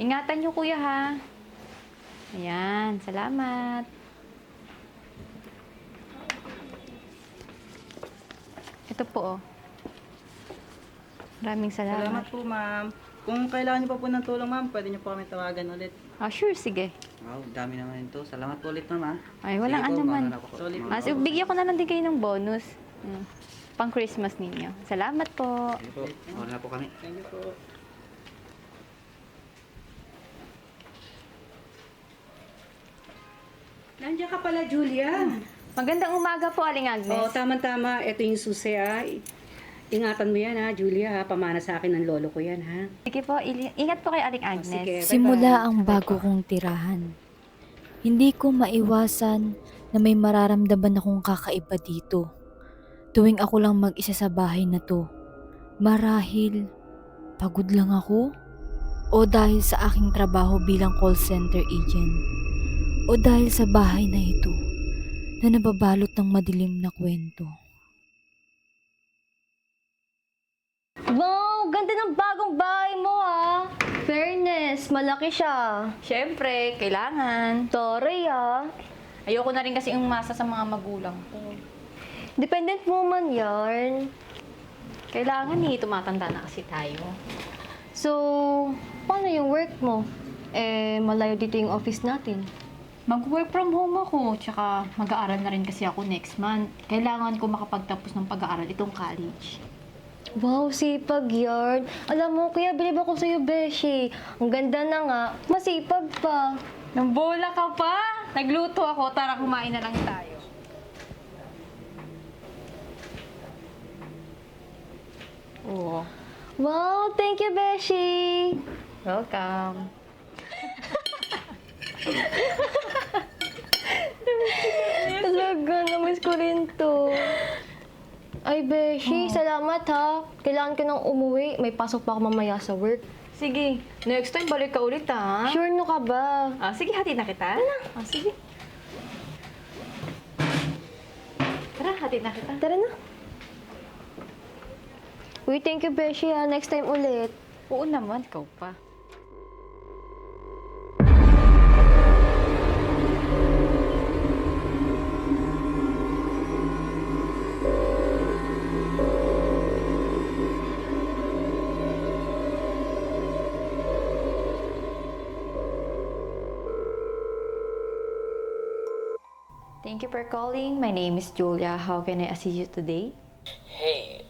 Ingatan niyo, kuya, ha? Ayan, salamat. Ito po, oh. Maraming salamat. Salamat po, ma'am. Kung kailangan niyo pa po ng tulong, ma'am, pwede niyo po kami tawagan ulit. Sure, sige. Wow, dami naman ito. Salamat po ulit, ma'am. Ay, walang Sige po, anuman. mauna na po. Solid. So, bigyan ko na lang din kayo ng bonus. Pang Christmas ninyo. Salamat po. Sige po, mauna na po kami. Thank you po. Nandiyan ka pala, Julia. Magandang umaga po, Aling Agnes. Oo, tama-tama. Ito yung susi, ha. Ingatan mo yan, ha, Julia, ha. Pamana sa akin ng lolo ko yan, ha. Sige po, ingat po kay Aling Agnes. Sige. Simula ang bago kong tirahan. Hindi ko maiwasan na may mararamdaman akong kakaiba dito. Tuwing ako lang mag-isa sa bahay na to. Marahil, pagod lang ako? O dahil sa aking trabaho bilang call center agent? O dahil sa bahay na ito na nababalot ng madilim na kwento? Wow, ganda ng bagong bahay mo ah. Fairness, malaki siya. Siyempre, kailangan. Toray ah. Ayoko na rin kasi umasa sa mga magulang ko. Dependent woman yarn. Kailangan tumatanda na kasi tayo. So, paano yung work mo? Malayo dito yung office natin. Mag-work from home ako, tsaka mag-aaral na rin kasi ako next month. Kailangan ko makapagtapos ng pag-aaral itong college. Wow, sipag yarn. Alam mo, kaya bilib ako sa'yo, Beshi. Ang ganda na nga, masipag pa. Nang bola ka pa! Nagluto ako, tara kumain na lang tayo. Oo. Wow, thank you, Beshi. Welcome. Talaga, namiss ko rin to. Ay, Beshi, salamat ha. Kailangan ko nang umuwi. May pasok pa ako mamaya sa work. Sige, next time balik ka ulit ha. Sure no ka ba? Sige, hatid na kita. Sige. Tara, hatid na kita. Tara na. Uy, thank you, Beshi ha. Next time ulit. Oo naman, ikaw pa. Thank you for calling. My name is Julia. How can I assist you today? Hey,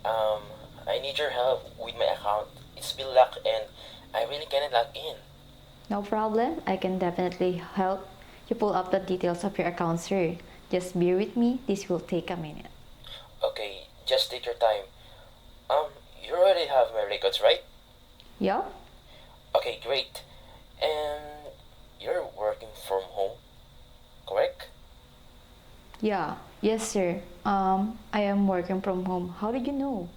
I need your help with my account. It's been locked and I really cannot log in. No problem. I can definitely help you pull up the details of your account, sir. Just bear with me. This will take a minute. Okay, just take your time. You already have my records, right? Yeah? Okay, great. And you're working from home, correct? Yeah. Yes, sir. I am working from home. How did you know?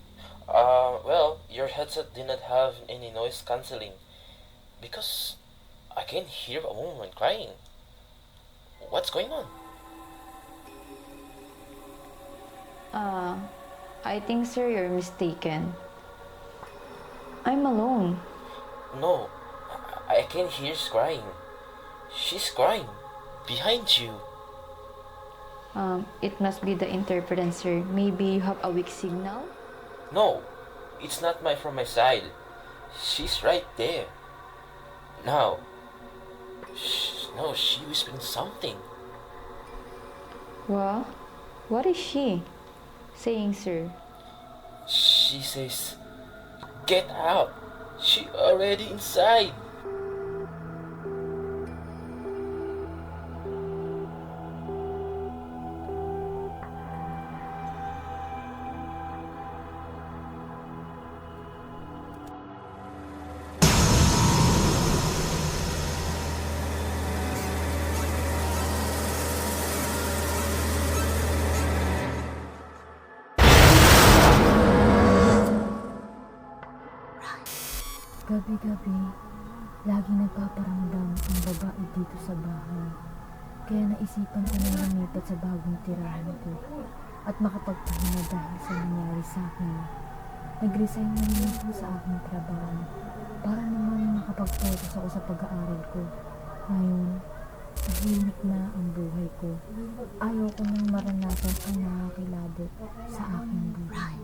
Well, your headset did not have any noise cancelling because I can hear a woman crying. What's going on? I think, sir, you're mistaken. I'm alone. No, I can hear she's crying. She's crying behind you. It must be the interference, sir. Maybe you have a weak signal? No, it's not from my side. She's right there. Now. No, she whispering something. Well, what is she saying, sir? She says, "Get out. She already inside." Gabi-gabi, lagi nagpaparamdam ang babae dito sa bahay. Kaya naisipan ko na lumipat sa bagong tirahan ko at makapagpahinga dahil sa nangyari sa akin. Nag-resign na rin ako sa aking trabaho para naman makapag-focus ako sa pag-aaral ko. Ngayon, tahimik na ang buhay ko. Ayaw ko nang maranasan ang nakakilabot sa aking buhay.